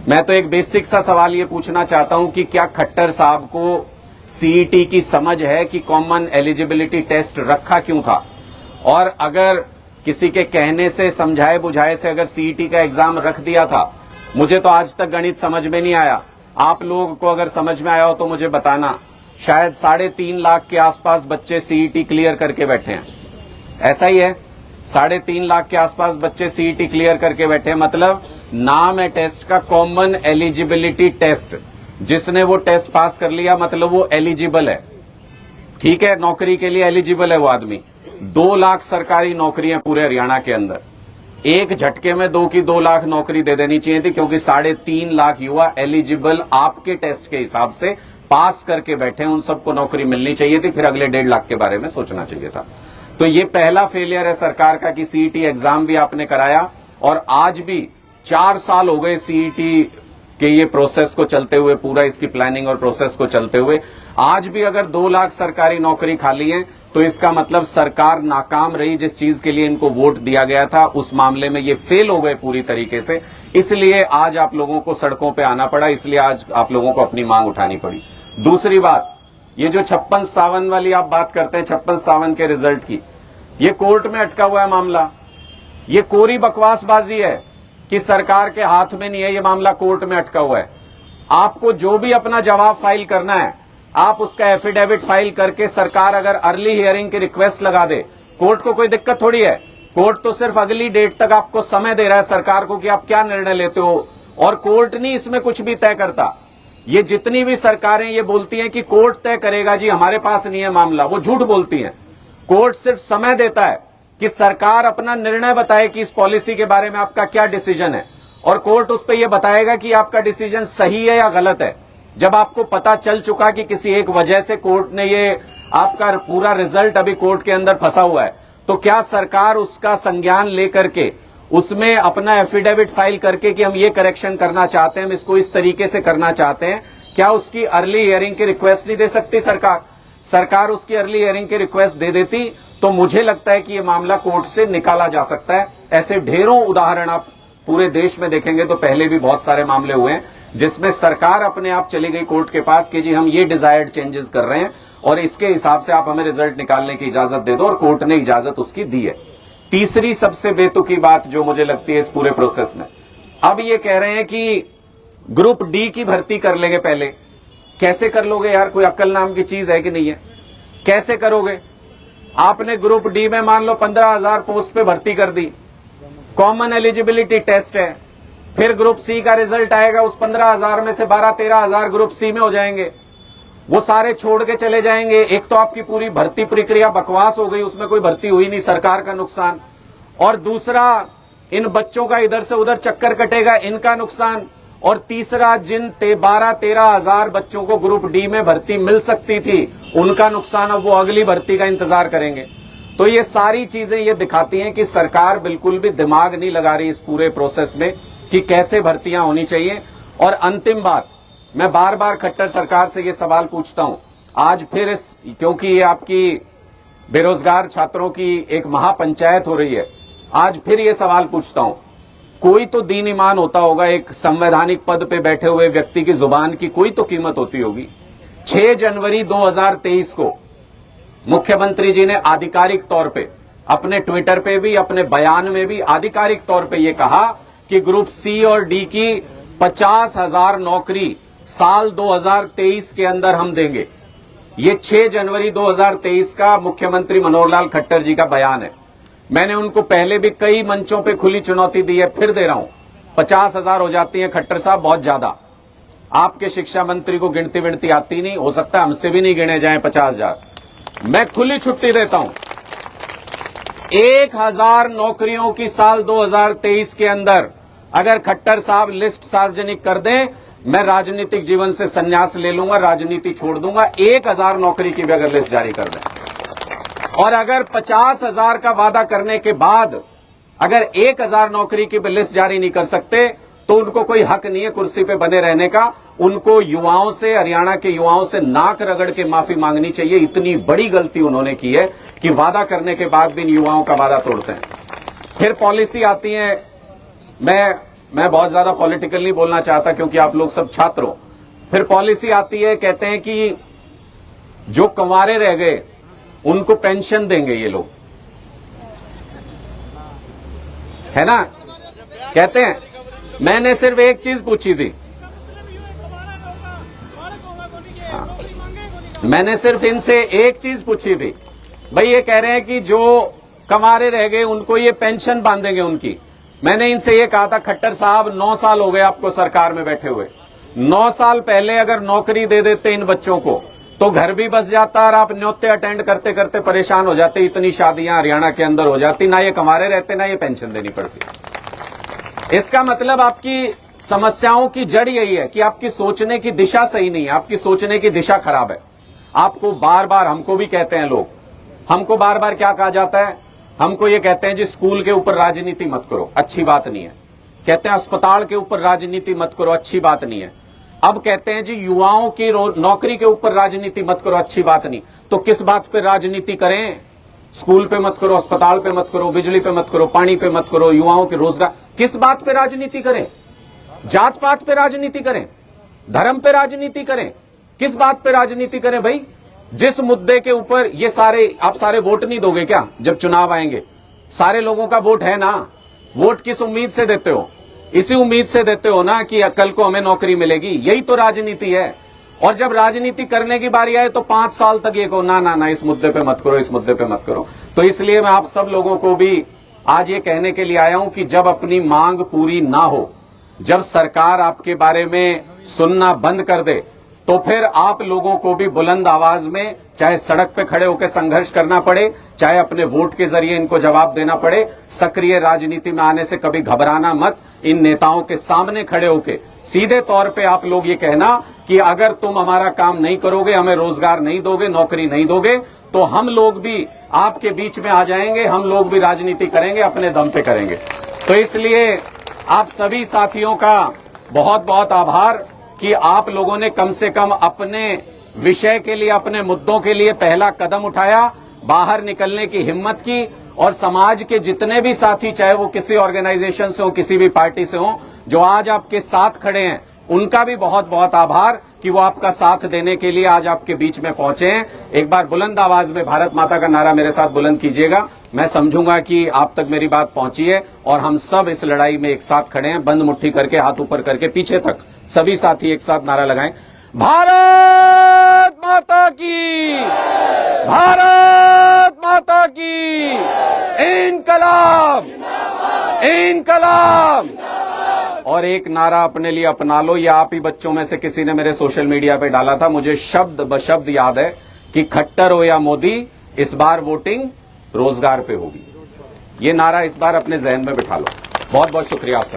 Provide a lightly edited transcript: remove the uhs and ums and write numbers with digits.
मैं तो एक बेसिक सा सवाल ये पूछना चाहता हूं कि क्या खट्टर साहब को सीईटी की समझ है कि कॉमन एलिजिबिलिटी टेस्ट रखा क्यों था? और अगर किसी के कहने से, समझाए बुझाए से अगर सीईटी का एग्जाम रख दिया था, मुझे तो आज तक गणित समझ में नहीं आया, आप लोगों को अगर समझ में आया हो तो मुझे बताना। शायद 3.5 लाख के आसपास बच्चे सीईटी क्लियर करके बैठे हैं, ऐसा ही है? 3.5 लाख के आसपास बच्चे सीईटी क्लियर करके बैठे हैं। मतलब नाम है टेस्ट का कॉमन एलिजिबिलिटी टेस्ट, जिसने वो टेस्ट पास कर लिया मतलब वो एलिजिबल है, ठीक है, नौकरी के लिए एलिजिबल है वो आदमी। 2 लाख सरकारी नौकरियां पूरे हरियाणा के अंदर, एक झटके में 2 लाख नौकरी दे देनी चाहिए थी, क्योंकि 3.5 लाख युवा एलिजिबल आपके टेस्ट के हिसाब से पास करके बैठे हैं, उन सबको नौकरी मिलनी चाहिए थी, फिर अगले 1.5 लाख के बारे में सोचना चाहिए था। तो ये पहला फेलियर है सरकार का कि सीईटी एग्जाम भी आपने कराया, और आज भी 4 साल हो गए सीईटी के ये प्रोसेस को चलते हुए, पूरा इसकी प्लानिंग और प्रोसेस को चलते हुए। आज भी अगर 2 लाख सरकारी नौकरी खाली है तो इसका मतलब सरकार नाकाम रही, जिस चीज के लिए इनको वोट दिया गया था उस मामले में ये फेल हो गए पूरी तरीके से। इसलिए आज आप लोगों को सड़कों पे आना पड़ा, इसलिए आज आप लोगों को अपनी मांग उठानी पड़ी। दूसरी बात, ये जो 56-57 वाली आप बात करते हैं, 56-57 के रिजल्ट की, ये कोर्ट में अटका हुआ है मामला। ये कोरी बकवासबाजी है कि सरकार के हाथ में नहीं है, ये मामला कोर्ट में अटका हुआ है। आपको जो भी अपना जवाब फाइल करना है, आप उसका एफिडेविट फाइल करके सरकार अगर अर्ली हियरिंग की रिक्वेस्ट लगा दे, कोर्ट को कोई दिक्कत थोड़ी है। कोर्ट तो सिर्फ अगली डेट तक आपको समय दे रहा है सरकार को कि आप क्या निर्णय लेते हो, और कोर्ट नहीं इसमें कुछ भी तय करता। ये जितनी भी सरकारें ये बोलती हैं कि कोर्ट तय करेगा, जी हमारे पास नहीं है मामला, वो झूठ बोलती हैं। कोर्ट सिर्फ समय देता है कि सरकार अपना निर्णय बताए कि इस पॉलिसी के बारे में आपका क्या डिसीजन है, और कोर्ट उस पर यह बताएगा कि आपका डिसीजन सही है या गलत है। जब आपको पता चल चुका कि किसी एक वजह से कोर्ट ने ये आपका पूरा रिजल्ट अभी कोर्ट के अंदर फंसा हुआ है, तो क्या सरकार उसका संज्ञान लेकर के उसमें अपना एफिडेविट फाइल करके कि हम ये करेक्शन करना चाहते हैं, हम इसको इस तरीके से करना चाहते हैं, क्या उसकी अर्ली हियरिंग की रिक्वेस्ट नहीं दे सकती सरकार उसकी अर्ली हियरिंग की रिक्वेस्ट दे देती तो मुझे लगता है कि ये मामला कोर्ट से निकाला जा सकता है। ऐसे ढेरों उदाहरण आप पूरे देश में देखेंगे तो पहले भी बहुत सारे मामले हुए हैं जिसमें सरकार अपने आप चली गई कोर्ट के पास कि जी हम ये डिजायर्ड चेंजेस कर रहे हैं और इसके हिसाब से आप हमें रिजल्ट निकालने की इजाजत दे दो, और कोर्ट ने इजाजत उसकी दी है। तीसरी सबसे बेतुकी बात जो मुझे लगती है इस पूरे प्रोसेस में, अब ये कह रहे हैं कि ग्रुप डी की भर्ती कर लेंगे पहले। कैसे कर लोगे यार, कोई अक्ल नाम की चीज है कि नहीं है? कैसे करोगे? आपने ग्रुप डी में मान लो 15,000 पोस्ट पे भर्ती कर दी, कॉमन एलिजिबिलिटी टेस्ट है, फिर ग्रुप सी का रिजल्ट आएगा, उस 15,000 में से 12-13,000 ग्रुप सी में हो जाएंगे, वो सारे छोड़ के चले जाएंगे। एक तो आपकी पूरी भर्ती प्रक्रिया बकवास हो गई, उसमें कोई भर्ती हुई नहीं, सरकार का नुकसान, और दूसरा इन बच्चों का इधर से उधर चक्कर कटेगा, इनका नुकसान, और तीसरा जिन 12-13,000 बच्चों को ग्रुप डी में भर्ती मिल सकती थी उनका नुकसान, अब वो अगली भर्ती का इंतजार करेंगे। तो ये सारी चीजें ये दिखाती हैं कि सरकार बिल्कुल भी दिमाग नहीं लगा रही इस पूरे प्रोसेस में कि कैसे भर्तियां होनी चाहिए। और अंतिम बात, मैं बार बार खट्टर सरकार से ये सवाल पूछता हूं, आज फिर क्योंकि ये आपकी बेरोजगार छात्रों की एक महापंचायत हो रही है, आज फिर ये सवाल पूछता हूं, कोई तो दीन ईमान होता होगा, एक संवैधानिक पद पे बैठे हुए व्यक्ति की जुबान की कोई तो कीमत होती होगी। 6 जनवरी 2023 को मुख्यमंत्री जी ने आधिकारिक तौर पे अपने ट्विटर पे भी, अपने बयान में भी आधिकारिक तौर पे ये कहा कि ग्रुप सी और डी की 50,000 नौकरी साल 2023 के अंदर हम देंगे। ये 6 जनवरी 2023 का मुख्यमंत्री मनोहर लाल खट्टर जी का बयान है। मैंने उनको पहले भी कई मंचों पे खुली चुनौती दी है, फिर दे रहा हूं, 50,000 हो जाती है खट्टर साहब, बहुत ज्यादा। आपके शिक्षा मंत्री को गिनती विनती आती नहीं, हो सकता है हमसे भी नहीं गिने जाएं 50,000। मैं खुली छुट्टी देता हूं, 1,000 नौकरियों की साल 2023 के अंदर अगर खट्टर साहब लिस्ट सार्वजनिक कर दें, मैं राजनीतिक जीवन से संन्यास ले लूंगा, राजनीति छोड़ दूंगा। 1,000 नौकरी की भी अगर लिस्ट जारी कर दें, और अगर 50,000 का वादा करने के बाद अगर 1,000 नौकरी की भी लिस्ट जारी नहीं कर सकते तो उनको कोई हक नहीं है कुर्सी पे बने रहने का। उनको युवाओं से, हरियाणा के युवाओं से नाक रगड़ के माफी मांगनी चाहिए। इतनी बड़ी गलती उन्होंने की है कि वादा करने के बाद भी इन युवाओं का वादा तोड़ते हैं। फिर पॉलिसी आती है, मैं मैं बहुत ज्यादा पॉलिटिकल नहीं बोलना चाहता क्योंकि आप लोग सब छात्र हो। फिर पॉलिसी आती है, कहते हैं कि जो कंवारे रह गए उनको पेंशन देंगे ये लोग, है ना। कहते हैं, मैंने सिर्फ एक चीज पूछी थी, मैंने सिर्फ इनसे एक चीज पूछी थी, भाई ये कह रहे हैं कि जो कंवारे रह गए उनको ये पेंशन बांधेंगे उनकी। मैंने इनसे ये कहा था, खट्टर साहब 9 साल हो गए आपको सरकार में बैठे हुए, 9 साल पहले अगर नौकरी दे देते इन बच्चों को तो घर भी बस जाता और आप न्योते अटेंड करते करते परेशान हो जाते, इतनी शादियां हरियाणा के अंदर हो जाती, ना ये कंवारे रहते ना ये पेंशन देनी पड़ती। इसका मतलब आपकी समस्याओं की जड़ यही है कि आपकी सोचने की दिशा सही नहीं है, आपकी सोचने की दिशा खराब है। आपको बार बार, हमको भी कहते हैं लोग, हमको बार बार क्या कहा जाता है, हमको ये कहते हैं जी स्कूल के ऊपर राजनीति मत करो, अच्छी बात नहीं है। कहते हैं अस्पताल के ऊपर राजनीति मत करो, अच्छी बात नहीं है। अब कहते हैं जी युवाओं की नौकरी के ऊपर राजनीति मत करो, अच्छी बात नहीं। तो किस बात पे राजनीति करें? स्कूल पे मत करो, अस्पताल पे मत करो, बिजली पे मत करो, पानी पे मत करो, युवाओं के रोजगार, किस बात पे राजनीति करें? जात पात पे राजनीति करें, धर्म पे राजनीति करें, किस बात पे राजनीति करें भाई? जिस मुद्दे के ऊपर ये सारे, आप सारे वोट नहीं दोगे क्या जब चुनाव आएंगे? सारे लोगों का वोट है ना। वोट किस उम्मीद से देते हो? इसी उम्मीद से देते हो ना कि कल को हमें नौकरी मिलेगी। यही तो राजनीति है। और जब राजनीति करने की बारी आए तो 5 साल तक ये कहो ना ना ना, इस मुद्दे पे मत करो, इस मुद्दे पे मत करो। तो इसलिए मैं आप सब लोगों को भी आज ये कहने के लिए आया हूं कि जब अपनी मांग पूरी ना हो, जब सरकार आपके बारे में सुनना बंद कर दे, तो फिर आप लोगों को भी बुलंद आवाज में चाहे सड़क पे खड़े होकर संघर्ष करना पड़े, चाहे अपने वोट के जरिए इनको जवाब देना पड़े। सक्रिय राजनीति में आने से कभी घबराना मत। इन नेताओं के सामने खड़े होकर सीधे तौर पे आप लोग ये कहना कि अगर तुम हमारा काम नहीं करोगे, हमें रोजगार नहीं दोगे, नौकरी नहीं दोगे, तो हम लोग भी आपके बीच में आ जाएंगे, हम लोग भी राजनीति करेंगे, अपने दम पे करेंगे। तो इसलिए आप सभी साथियों का बहुत बहुत आभार कि आप लोगों ने कम से कम अपने विषय के लिए, अपने मुद्दों के लिए पहला कदम उठाया, बाहर निकलने की हिम्मत की। और समाज के जितने भी साथी, चाहे वो किसी ऑर्गेनाइजेशन से हो, किसी भी पार्टी से हो, जो आज आपके साथ खड़े हैं, उनका भी बहुत बहुत आभार कि वो आपका साथ देने के लिए आज आपके बीच में पहुंचे हैं। एक बार बुलंद आवाज में भारत माता का नारा मेरे साथ बुलंद कीजिएगा। मैं समझूंगा कि आप तक मेरी बात पहुंची है और हम सब इस लड़ाई में एक साथ खड़े हैं। बंद मुट्ठी करके, हाथ ऊपर करके, पीछे तक सभी साथी एक साथ नारा लगाएं, भारत माता की, भारत माता की, इनकलाब, इनकलाब। और एक नारा अपने लिए अपना लो, या आप ही बच्चों में से किसी ने मेरे सोशल मीडिया पे डाला था, मुझे शब्द बशब्द याद है कि खट्टर हो या मोदी, इस बार वोटिंग रोजगार पे होगी। ये नारा इस बार अपने जहन में बिठा लो। बहुत बहुत शुक्रिया आप सब।